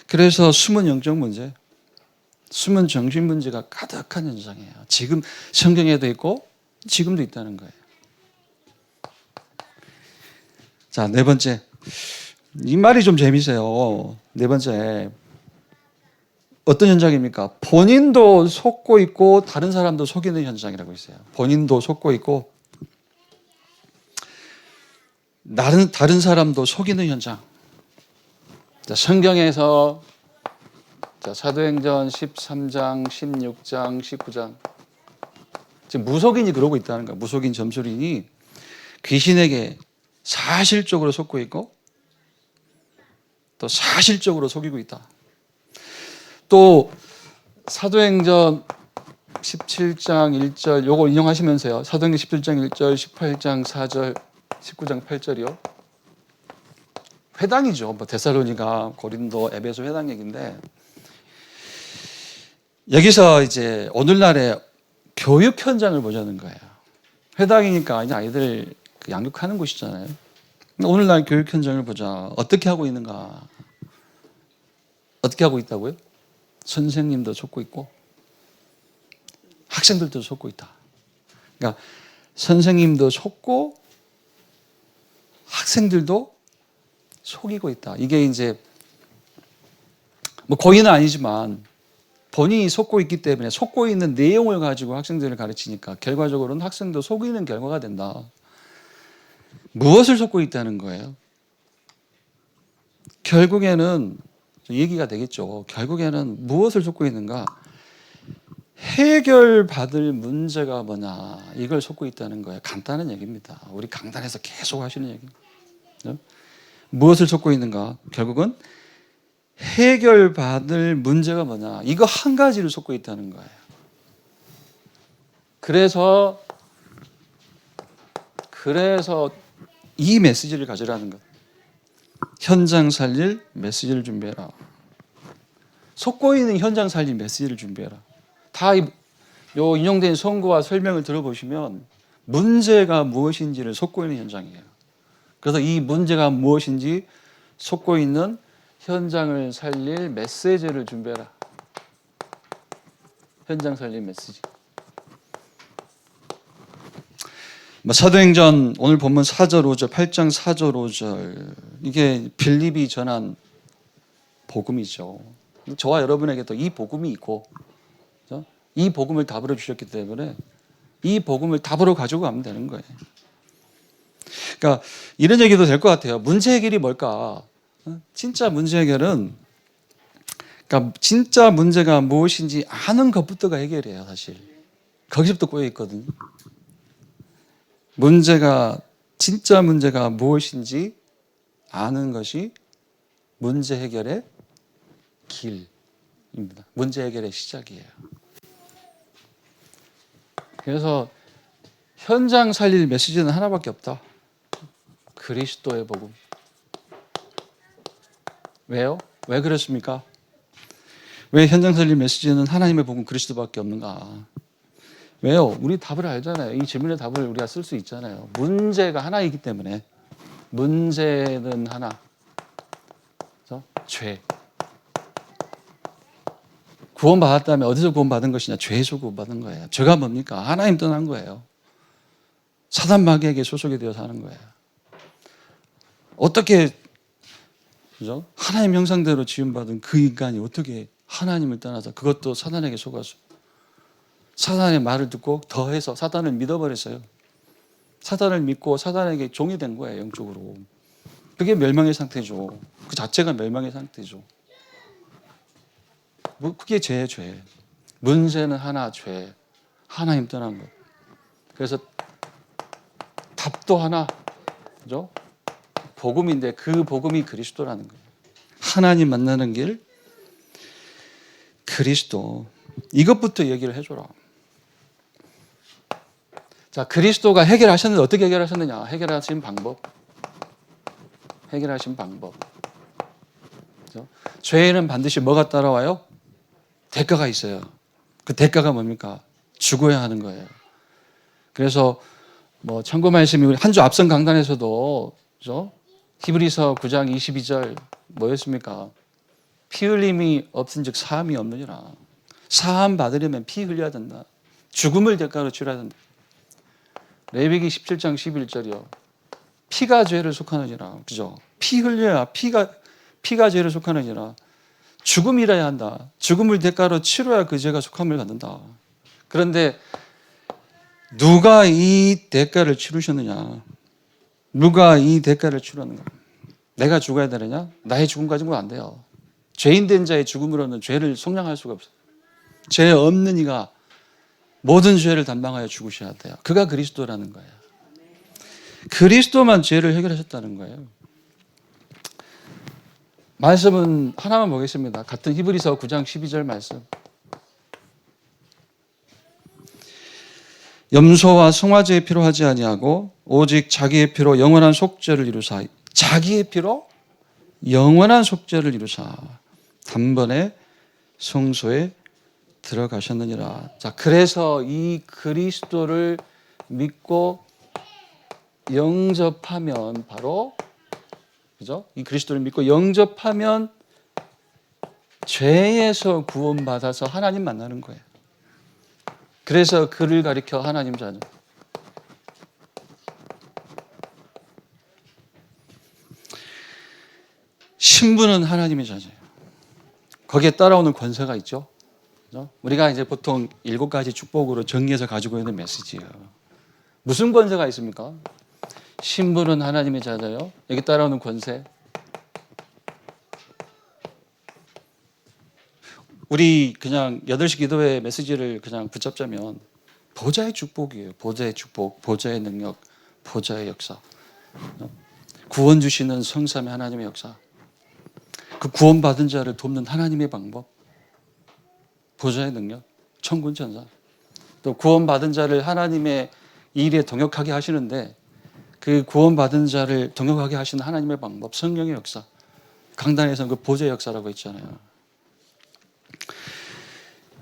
그래서 숨은 영적 문제, 숨은 정신 문제가 가득한 현상이에요. 지금 성경에도 있고 지금도 있다는 거예요. 자, 네 번째. 이 말이 좀 재미있어요. 네 번째. 어떤 현장입니까? 본인도 속고 있고 다른 사람도 속이는 현장이라고 있어요. 본인도 속고 있고 다른 사람도 속이는 현장. 자, 성경에서 사도행전 13장, 16장, 19장 지금 무속인이 그러고 있다는 거예요. 무속인 점술인이 귀신에게 사실적으로 속고 있고 또 사실적으로 속이고 있다. 또 사도행전 17장 1절 요거 인용하시면서요. 사도행전 17장 1절, 18장 4절, 19장 8절이요. 회당이죠. 뭐 데살로니가, 고린도, 에베소 회당 얘기인데 여기서 이제 오늘날의 교육 현장을 보자는 거예요. 회당이니까 이제 아이들 양육하는 곳이잖아요. 오늘날 교육 현장을 보자. 어떻게 하고 있는가? 어떻게 하고 있다고요? 선생님도 속고 있고 학생들도 속고 있다. 그러니까 선생님도 속고 학생들도 속이고 있다. 이게 이제 뭐 고의는 아니지만 본인이 속고 있기 때문에 속고 있는 내용을 가지고 학생들을 가르치니까 결과적으로는 학생도 속이는 결과가 된다. 무엇을 속고 있다는 거예요? 결국에는 얘기가 되겠죠. 결국에는 무엇을 속고 있는가? 해결받을 문제가 뭐냐? 이걸 속고 있다는 거예요. 간단한 얘기입니다. 우리 강단에서 계속 하시는 얘기입니다. 무엇을 속고 있는가? 결국은 해결받을 문제가 뭐냐? 이거 한 가지를 속고 있다는 거예요. 그래서 이 메시지를 가지라는 것. 현장 살릴 메시지를 준비해라. 속고 있는 현장 살릴 메시지를 준비해라. 다 요 인용된 선고와 설명을 들어보시면 문제가 무엇인지를 속고 있는 현장이에요. 그래서 이 문제가 무엇인지 속고 있는 현장을 살릴 메시지를 준비해라. 현장 살릴 메시지. 사도행전 오늘 본문 4절 5절 8장 4절 5절 이게 빌립이 전한 복음이죠. 저와 여러분에게도 이 복음이 있고 이 복음을 답으로 주셨기 때문에 이 복음을 답으로 가지고 가면 되는 거예요. 그러니까 이런 얘기도 될 것 같아요. 문제 해결이 뭘까? 진짜 문제 해결은 그러니까 진짜 문제가 무엇인지 아는 것부터가 해결이에요. 사실 거기서부터 꼬여 있거든요. 진짜 문제가 무엇인지 아는 것이 문제 해결의 길입니다. 문제 해결의 시작이에요. 그래서 현장 살릴 메시지는 하나밖에 없다. 그리스도의 복음. 왜요? 왜 그렇습니까? 왜 현장 살릴 메시지는 하나님의 복음 그리스도밖에 없는가? 왜요? 우리 답을 알잖아요. 이 질문의 답을 우리가 쓸 수 있잖아요. 문제가 하나이기 때문에. 문제는 하나. 죄. 구원받았다면 어디서 구원받은 것이냐? 죄에서 구원받은 거예요. 죄가 뭡니까? 하나님 떠난 거예요. 사단 마귀에게 소속이 되어서 하는 거예요. 어떻게 그죠? 하나님 형상대로 지음받은 그 인간이 어떻게 하나님을 떠나서 그것도 사단에게 속아서 사단의 말을 듣고 더해서 사단을 믿어버렸어요. 사단을 믿고 사단에게 종이 된 거예요. 영적으로. 그게 멸망의 상태죠. 그 자체가 멸망의 상태죠. 그게 죄예요. 죄. 문제는 하나, 죄. 하나님 떠난 것. 그래서 답도 하나. 그죠? 복음인데 그 복음이 그리스도라는 거예요. 하나님 만나는 길, 그리스도. 이것부터 얘기를 해줘라. 자, 그리스도가 해결하셨는데 어떻게 해결하셨느냐? 해결하신 방법. 그렇죠? 죄에는 반드시 뭐가 따라와요? 대가가 있어요. 그 대가가 뭡니까? 죽어야 하는 거예요. 그래서 참고 말씀이 우리 한 주 앞선 강단에서도 그렇죠? 히브리서 9장 22절 뭐였습니까? 피 흘림이 없은즉 사함이 없느니라. 사함 받으려면 피 흘려야 된다. 죽음을 대가로 치러야 된다. 레위기 17장 11절이요. 피가 죄를 속하느니라. 그죠? 피 흘려야 피가 죄를 속하느니라. 죽음이라야 한다. 죽음을 대가로 치러야 그 죄가 속함을 갖는다. 그런데 누가 이 대가를 치르셨느냐? 누가 이 대가를 치르는가? 내가 죽어야 되느냐? 나의 죽음 가지고는 안 돼요. 죄인 된 자의 죽음으로는 죄를 속량할 수가 없어요. 죄 없는 이가 모든 죄를 담당하여 죽으셔야 돼요. 그가 그리스도라는 거예요. 그리스도만 죄를 해결하셨다는 거예요. 말씀은 하나만 보겠습니다. 같은 히브리서 9장 12절 말씀. 염소와 송아지의 피로 하지 아니하고 오직 자기의 피로 영원한 속죄를 이루사. 자기의 피로 영원한 속죄를 이루사 단번에 성소에 들어가셨느니라. 자, 그래서 이 그리스도를 믿고 영접하면 바로 그죠? 이 그리스도를 믿고 영접하면 죄에서 구원받아서 하나님 만나는 거예요. 그래서 그를 가리켜 하나님 자녀. 신분은 하나님의 자녀예요. 거기에 따라오는 권세가 있죠. 그죠? 우리가 이제 보통 7가지 축복으로 정리해서 가지고 있는 메시지예요. 무슨 권세가 있습니까? 신분은 하나님의 자녀요. 여기 따라오는 권세. 우리 그냥 8시 기도회 메시지를 그냥 붙잡자면 보좌의 축복이에요. 보좌의 축복, 보좌의 능력, 보좌의 역사. 구원 주시는 성삼의 하나님의 역사. 그 구원받은 자를 돕는 하나님의 방법. 보좌의 능력, 천군 천사. 또 구원받은 자를 하나님의 일에 동역하게 하시는데 그 구원받은 자를 동역하게 하시는 하나님의 방법, 성령의 역사. 강단에서는 그 보좌의 역사라고 했잖아요.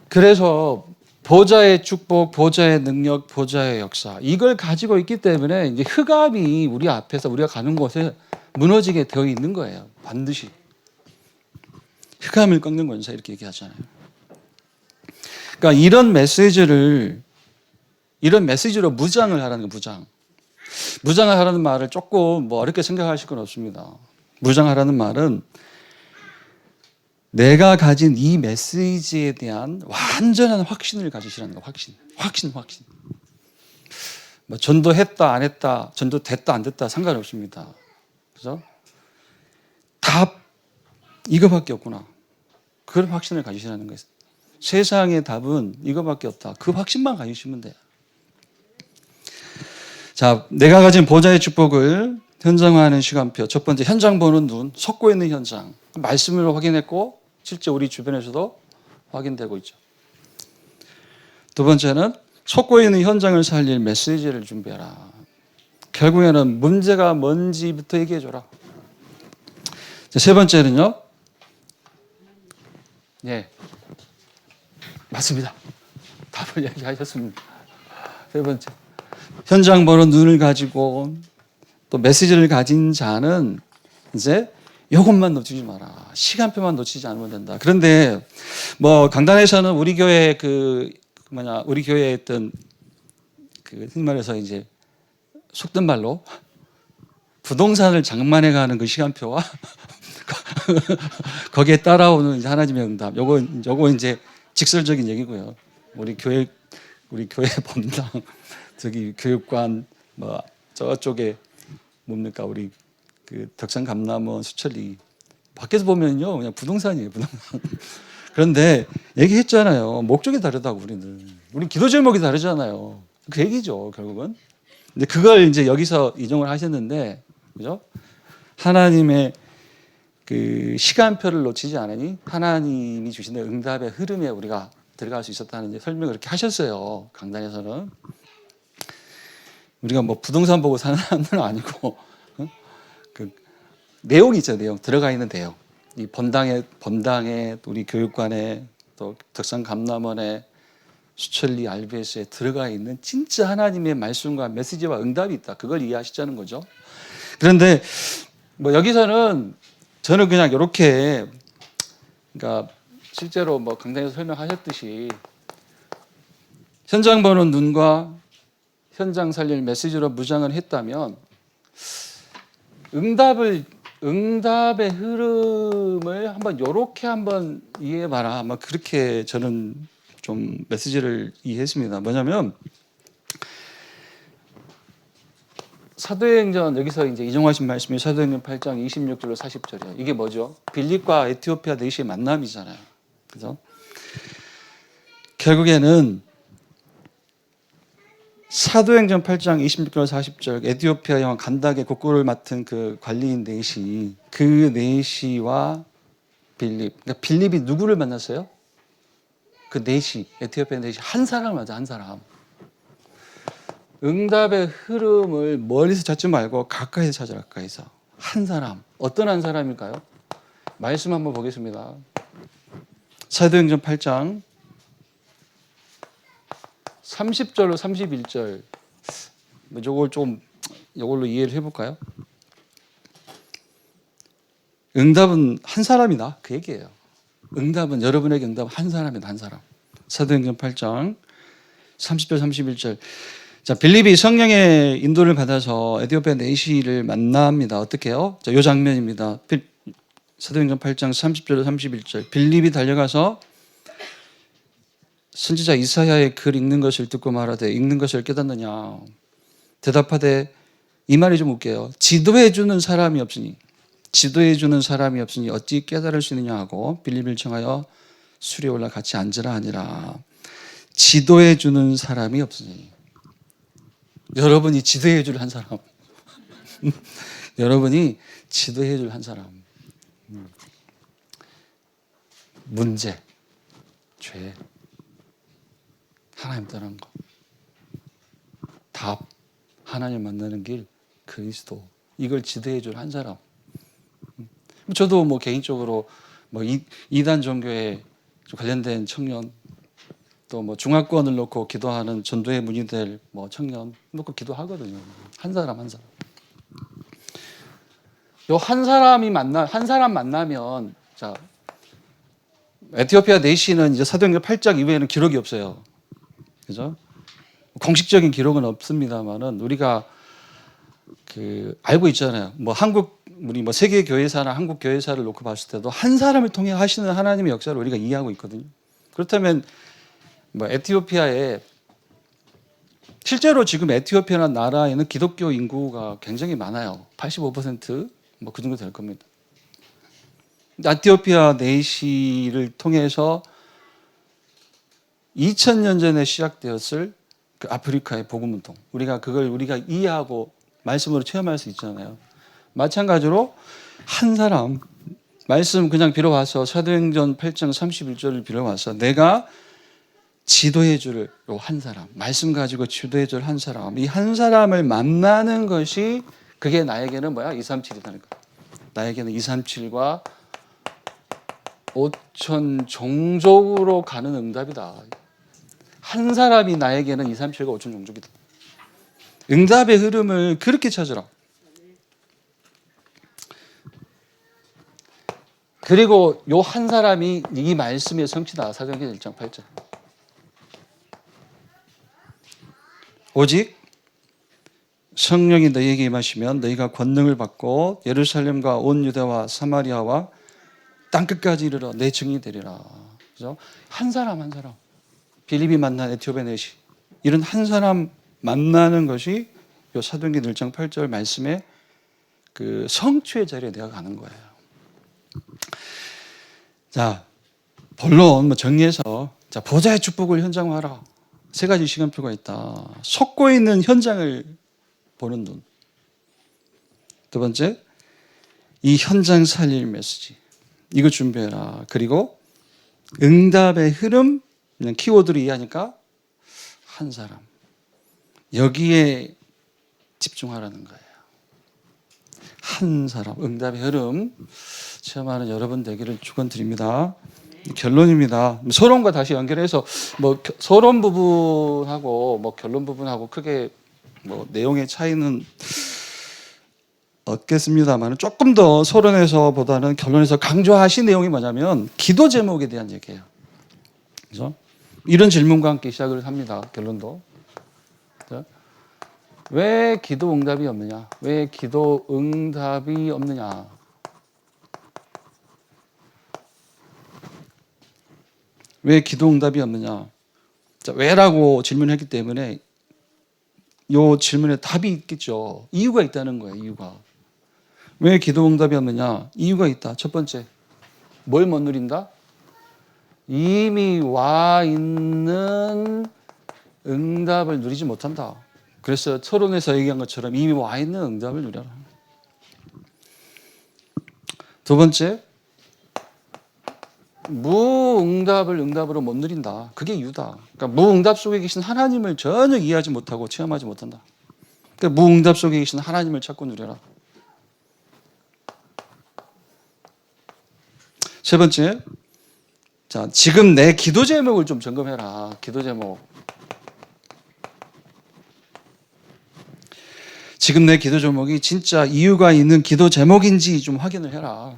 그래서 보좌의 축복, 보좌의 능력, 보좌의 역사 이걸 가지고 있기 때문에 이제 흑암이 우리 앞에서 우리가 가는 곳에 무너지게 되어 있는 거예요. 반드시. 흑암을 꺾는 권세 이렇게 얘기하잖아요. 그러니까 이런 메시지로 무장을 하라는 거예요. 무장. 무장하라는 말을 조금 뭐 어렵게 생각하실 건 없습니다. 무장하라는 말은 내가 가진 이 메시지에 대한 완전한 확신을 가지시라는 거. 확신. 뭐 전도했다 안 했다, 전도됐다 안 됐다 상관없습니다. 그죠? 답 이거밖에 없구나. 그런 확신을 가지시라는 거예요. 세상의 답은 이거밖에 없다. 그 확신만 가지시면 돼요. 자, 내가 가진 보좌의 축복을 현장화하는 시간표. 첫 번째, 현장 보는 눈, 솟고 있는 현장. 말씀으로 확인했고 실제 우리 주변에서도 확인되고 있죠. 두 번째는 솟고 있는 현장을 살릴 메시지를 준비해라. 결국에는 문제가 뭔지부터 얘기해줘라. 세 번째는요. 예, 맞습니다. 답을 얘기하셨습니다. 세 번째, 현장 보는 눈을 가지고 또 메시지를 가진 자는 이제 이것만 놓치지 마라. 시간표만 놓치지 않으면 된다. 그런데 뭐 강단에서는 우리 교회 우리 교회에 있던 흔히 말해서 이제 속된 말로 부동산을 장만해 가는 그 시간표와 거기에 따라오는 이제 하나님의 응답. 요거 이제 직설적인 얘기고요. 우리 교회 본당 저기 교육관 뭐 저쪽에 뭡니까 우리 그 덕산 감남원 수천리 밖에서 보면요 그냥 부동산이에요. 부동산. 그런데 얘기했잖아요. 목적이 다르다고 우리 기도 제목이 다르잖아요. 그 얘기죠 결국은. 근데 그걸 이제 여기서 인용을 하셨는데 그죠? 하나님의 그 시간표를 놓치지 않으니 하나님이 주시는 응답의 흐름에 우리가 들어갈 수 있었다는 이제 설명을 그렇게 하셨어요. 강단에서는. 우리가 뭐 부동산 보고 사는 사람은 아니고 그 내용이 있죠. 내용 들어가 있는 내용. 이 본당에 우리 교육관에 또 덕산 감남원에 수천리 RBS에 들어가 있는 진짜 하나님의 말씀과 메시지와 응답이 있다. 그걸 이해하시자는 거죠. 그런데 뭐 여기서는 저는 그냥 이렇게 그러니까 실제로 뭐 강단에서 설명하셨듯이 현장 보는 눈과 현장 살릴 메시지로 무장을 했다면 응답의 흐름을 한번 이해해봐라. 아마 그렇게 저는 좀 메시지를 이해했습니다. 뭐냐면 사도행전 여기서 이제 인용하신 말씀이 사도행전 8장 26절로 40절이에요. 이게 뭐죠? 빌립과 에티오피아 내시의 만남이잖아요. 그죠? 결국에는 사도행전 8장 26절 40절 에티오피아 여왕 간닥의 국고를 맡은 그 관리인 그 네시와 빌립. 그러니까 빌립이 누구를 만났어요? 그 네시, 에티오피아 네시 한 사람을 만나 한 사람. 응답의 흐름을 멀리서 찾지 말고 가까이서 찾아라. 가까이서. 한 사람. 어떤 한 사람일까요? 말씀 한번 보겠습니다. 사도행전 8장 30절로 31절. 이걸로 이해를 해볼까요? 응답은 한 사람이다. 그 얘기예요. 응답은 여러분에게 응답은 한 사람이다. 한 사람. 사도행전 8장 30절 31절. 자, 빌립이 성령의 인도를 받아서 에티오피아 네시를 만납니다. 어떻게 해요? 자, 요 장면입니다. 사도행전 8장 30절 31절. 빌립이 달려가서 선지자 이사야의 글 읽는 것을 듣고 말하되 읽는 것을 깨닫느냐. 대답하되 이 말이 좀 웃겨요. 지도해 주는 사람이 없으니 어찌 깨달을 수 있느냐 하고 빌립을 청하여 수리에 올라 같이 앉으라 하니라. 지도해 주는 사람이 없으니. 여러분이 지도해 줄 한 사람. 여러분이 지도해 줄 한 사람. 문제, 죄, 하나님 떠난 거, 답, 하나님 만나는 길, 그리스도. 이걸 지도해 줄 한 사람. 저도 뭐 개인적으로 뭐 이단 종교에 관련된 청년, 또 뭐 중화권을 놓고 기도하는 전도의 문이 될 뭐 청년 놓고 기도하거든요. 한 사람. 요 한 사람 만나면 자 에티오피아 네시는 이제 사도행전 8장 이후에는 기록이 없어요. 그죠? 공식적인 기록은 없습니다만은 우리가 알고 있잖아요. 뭐 우리 뭐 세계 교회사나 한국 교회사를 놓고 봤을 때도 한 사람을 통해 하시는 하나님의 역사를 우리가 이해하고 있거든요. 그렇다면 뭐 에티오피아에 실제로 지금 에티오피아라는 나라에는 기독교 인구가 굉장히 많아요. 85%뭐 그 정도 될 겁니다. 에티오피아 내시를 통해서 2000년 전에 시작되었을 그 아프리카의 복음 운동. 우리가 이해하고 말씀으로 체험할 수 있잖아요. 마찬가지로 한 사람 말씀 그냥 빌어와서 사도행전 8장 31절을 빌어와서 내가 지도해 줄 한 사람, 말씀 가지고 지도해 줄 한 사람, 이 한 사람을 만나는 것이 그게 나에게는 뭐야? 237이라는 거야. 나에게는 237과 5천 종족으로 가는 응답이다. 한 사람이 나에게는 237과 5천 종족이다. 응답의 흐름을 그렇게 찾으라. 그리고 요 한 사람이 이 말씀의 성취다. 사도행전 1장 8절. 오직 성령이 너희에게 임하시면 너희가 권능을 받고 예루살렘과 온 유대와 사마리아와 땅끝까지 이르러 내 증인이 되리라. 그죠? 한 사람 한 사람. 빌립이 만난 에티오피아 내시. 이런 한 사람 만나는 것이 요 사도행전 1장 8절 말씀의 그 성취의 자리에 내가 가는 거예요. 자, 본론 정리해서 자, 보좌의 축복을 현장화하라. 세 가지 시간표가 있다. 속고 있는 현장을 보는 눈. 두 번째, 이 현장 살릴 메시지. 이거 준비해라. 그리고 응답의 흐름, 그냥 키워드를 이해하니까 한 사람. 여기에 집중하라는 거예요. 한 사람, 응답의 흐름 체험하는 여러분 되기를 축원드립니다. 결론입니다. 서론과 다시 연결해서 뭐 서론 부분하고 뭐 결론 부분하고 크게 뭐 내용의 차이는 없겠습니다만 조금 더 서론에서보다는 결론에서 강조하신 내용이 뭐냐면 기도 제목에 대한 얘기예요. 그래서 이런 질문과 함께 시작을 합니다. 결론도. 왜 기도 응답이 없느냐? 왜 기도 응답이 없느냐? 왜 기도 응답이 없느냐? 자, 왜라고 질문했기 때문에 이 질문에 답이 있겠죠. 이유가 있다는 거예요. 이유가. 왜 기도 응답이 없느냐? 이유가 있다. 첫 번째, 뭘 못 누린다? 이미 와 있는 응답을 누리지 못한다. 그래서 서론에서 얘기한 것처럼 이미 와 있는 응답을 누려라. 두 번째, 무응답을 응답으로 못 누린다. 그게 이유다. 그러니까 무응답 속에 계신 하나님을 전혀 이해하지 못하고 체험하지 못한다. 그러니까 무응답 속에 계신 하나님을 찾고 누려라. 세 번째, 자, 지금 내 기도 제목을 좀 점검해라. 기도 제목. 지금 내 기도 제목이 진짜 이유가 있는 기도 제목인지 좀 확인을 해라.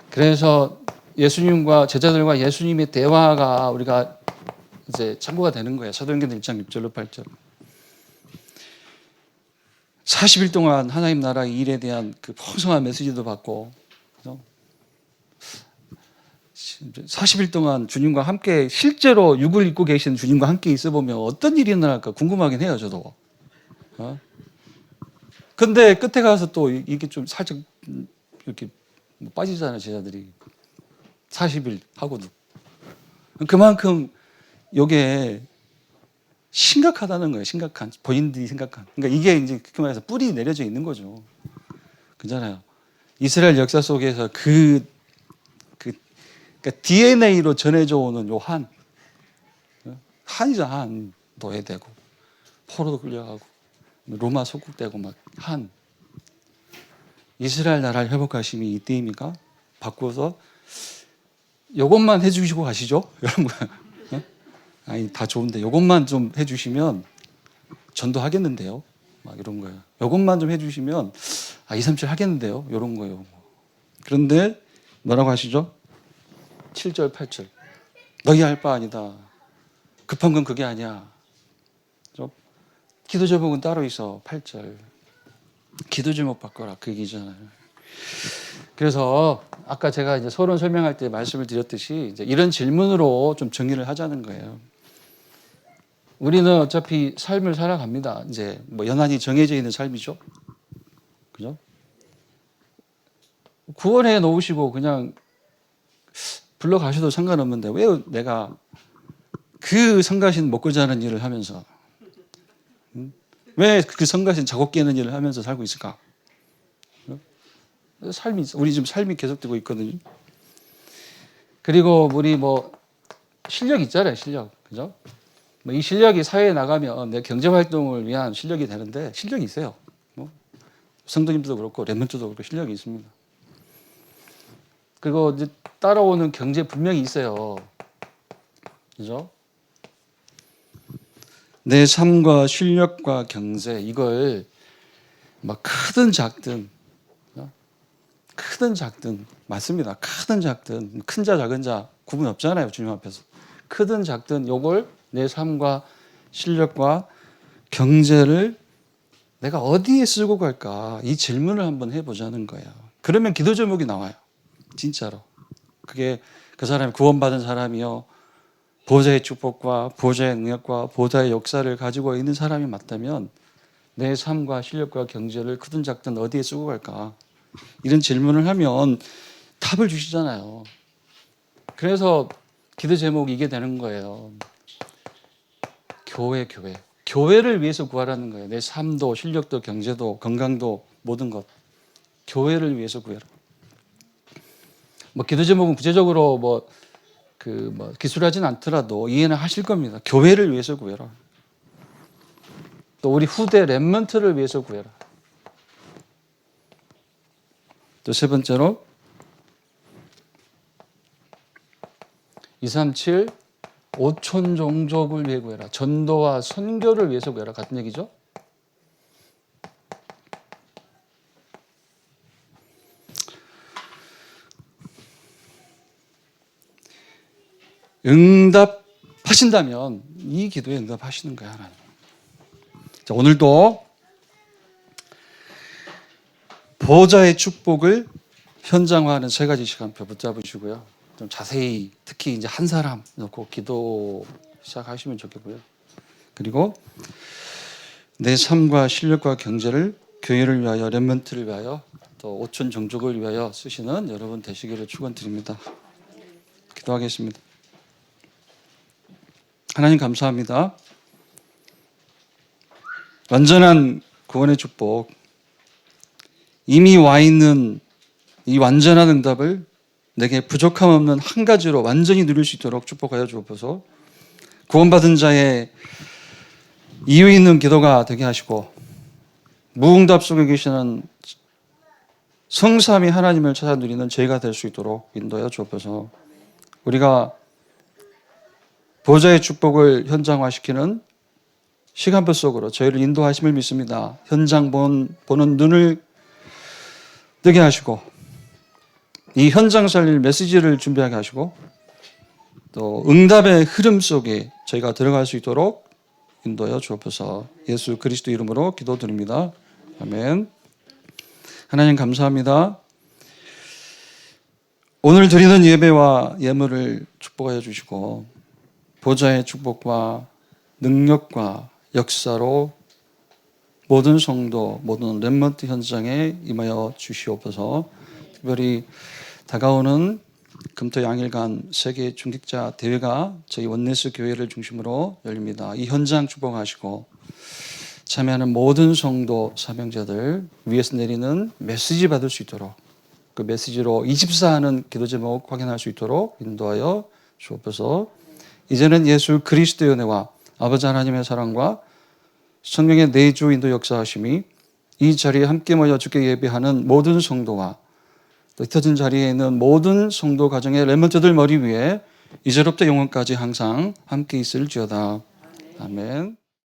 그래서 예수님과 제자들과 예수님의 대화가 우리가 이제 참고가 되는 거예요. 사도행전 1장 6절로 8절. 40일 동안 하나님 나라의 일에 대한 그 풍성한 메시지도 받고 40일 동안 주님과 함께 실제로 육을 입고 계신 주님과 함께 있어 보면 어떤 일이 일어날까 궁금하긴 해요. 저도. 근데 끝에 가서 또 이게 좀 살짝 이렇게 빠지잖아요. 제자들이. 40일 하고도. 그만큼 이게 심각하다는 거예요. 심각한. 본인들이 생각한. 그러니까 이게 이제 그렇게 말해서 뿌리 내려져 있는 거죠. 그잖아요. 이스라엘 역사 속에서 그러니까 DNA로 전해져 오는 요 한이죠. 한. 노예되고 포로도 끌려가고 로마 속국되고 막 한. 이스라엘 나라를 회복하심이 이때입니까? 바꾸어서 요것만 해주시고 가시죠. 이런 거야. 아니 다 좋은데 요것만 좀 해주시면 전도하겠는데요. 막 이런 거예요. 요것만 좀 해주시면 237 하겠는데요. 이런 거예요. 그런데 뭐라고 하시죠? 7절 8절. 너희 할 바 아니다. 급한 건 그게 아니야. 기도 제목은 따로 있어. 8절. 기도 제목 바꿔라 그 얘기잖아요. 그래서 아까 제가 이제 서론 설명할 때 말씀을 드렸듯이 이제 이런 질문으로 좀 정리를 하자는 거예요. 우리는 어차피 삶을 살아갑니다. 이제 뭐 연한이 정해져 있는 삶이죠. 그죠? 구원해 놓으시고 그냥 불러가셔도 상관없는데 왜 내가 그 성가신 먹고 자는 일을 하면서 왜 그 성가신 작업 깨는 일을 하면서 살고 있을까? 우리 지금 삶이 계속되고 있거든요. 그리고 우리 뭐 실력 있잖아요, 실력. 그죠? 뭐 이 실력이 사회에 나가면 내 경제 활동을 위한 실력이 되는데 실력이 있어요. 뭐 성도님들도 그렇고 렘넌트도 그렇고 실력이 있습니다. 그리고 이제 따라오는 경제 분명히 있어요. 그죠? 내 삶과 실력과 경제 이걸 막 크든 작든 맞습니다. 크든 작든 큰 자 작은 자 구분 없잖아요. 주님 앞에서. 크든 작든 요걸 내 삶과 실력과 경제를 내가 어디에 쓰고 갈까 이 질문을 한번 해보자는 거예요. 그러면 기도 제목이 나와요. 진짜로. 그게 그 사람이 구원받은 사람이요. 보좌의 축복과 보좌의 능력과 보좌의 역사를 가지고 있는 사람이 맞다면 내 삶과 실력과 경제를 크든 작든 어디에 쓰고 갈까? 이런 질문을 하면 답을 주시잖아요. 그래서 기도 제목이 이게 되는 거예요. 교회. 교회를 위해서 구하라는 거예요. 내 삶도 실력도 경제도 건강도 모든 것. 교회를 위해서 구해라. 뭐 기도 제목은 구체적으로 기술하진 않더라도 이해는 하실 겁니다. 교회를 위해서 구해라. 또 우리 후대 렘넌트를 위해서 구해라. 또 세 번째로 237 오촌 종족을 위해 구해라. 전도와 선교를 위해서 구해라. 같은 얘기죠. 응답하신다면 이 기도에 응답하시는 거야, 하나님. 자, 오늘도 보좌의 축복을 현장화하는 세 가지 시간표 붙잡으시고요. 좀 자세히 특히 이제 한 사람 놓고 기도 시작하시면 좋겠고요. 그리고 내 삶과 실력과 경제를 교회를 위하여 렘넌트를 위하여 또 오촌 종족을 위하여 쓰시는 여러분 되시기를 축원드립니다. 기도하겠습니다. 하나님 감사합니다. 완전한 구원의 축복, 이미 와 있는 이 완전한 응답을 내게 부족함 없는 한 가지로 완전히 누릴 수 있도록 축복하여 주옵소서. 구원받은 자의 이유 있는 기도가 되게 하시고 무응답 속에 계시는 성삼위 하나님을 찾아 누리는 저희가 될 수 있도록 인도하여 주옵소서. 우리가 보좌의 축복을 현장화시키는 시간표 속으로 저희를 인도하심을 믿습니다. 현장 보는 눈을 뜨게 하시고 이 현장 살릴 메시지를 준비하게 하시고 또 응답의 흐름 속에 저희가 들어갈 수 있도록 인도하여 주옵소서. 예수 그리스도 이름으로 기도드립니다. 아멘. 하나님 감사합니다. 오늘 드리는 예배와 예물을 축복하여 주시고 보좌의 축복과 능력과 역사로 모든 성도, 모든 렘넌트 현장에 임하여 주시옵소서. 특별히 다가오는 금토 양일간 세계 중직자 대회가 저희 원네스 교회를 중심으로 열립니다. 이 현장 축복하시고 참여하는 모든 성도 사명자들 위에서 내리는 메시지 받을 수 있도록 그 메시지로 24하는 기도 제목 확인할 수 있도록 인도하여 주옵소서. 이제는 예수 그리스도의 은혜와 아버지 하나님의 사랑과 성령의 내주 인도 역사하심이 이 자리에 함께 모여 주께 예배하는 모든 성도와 또 흩어진 자리에 있는 모든 성도 가정의 렘넌트들 머리 위에 이제로부터 영원까지 항상 함께 있을지어다. 아멘.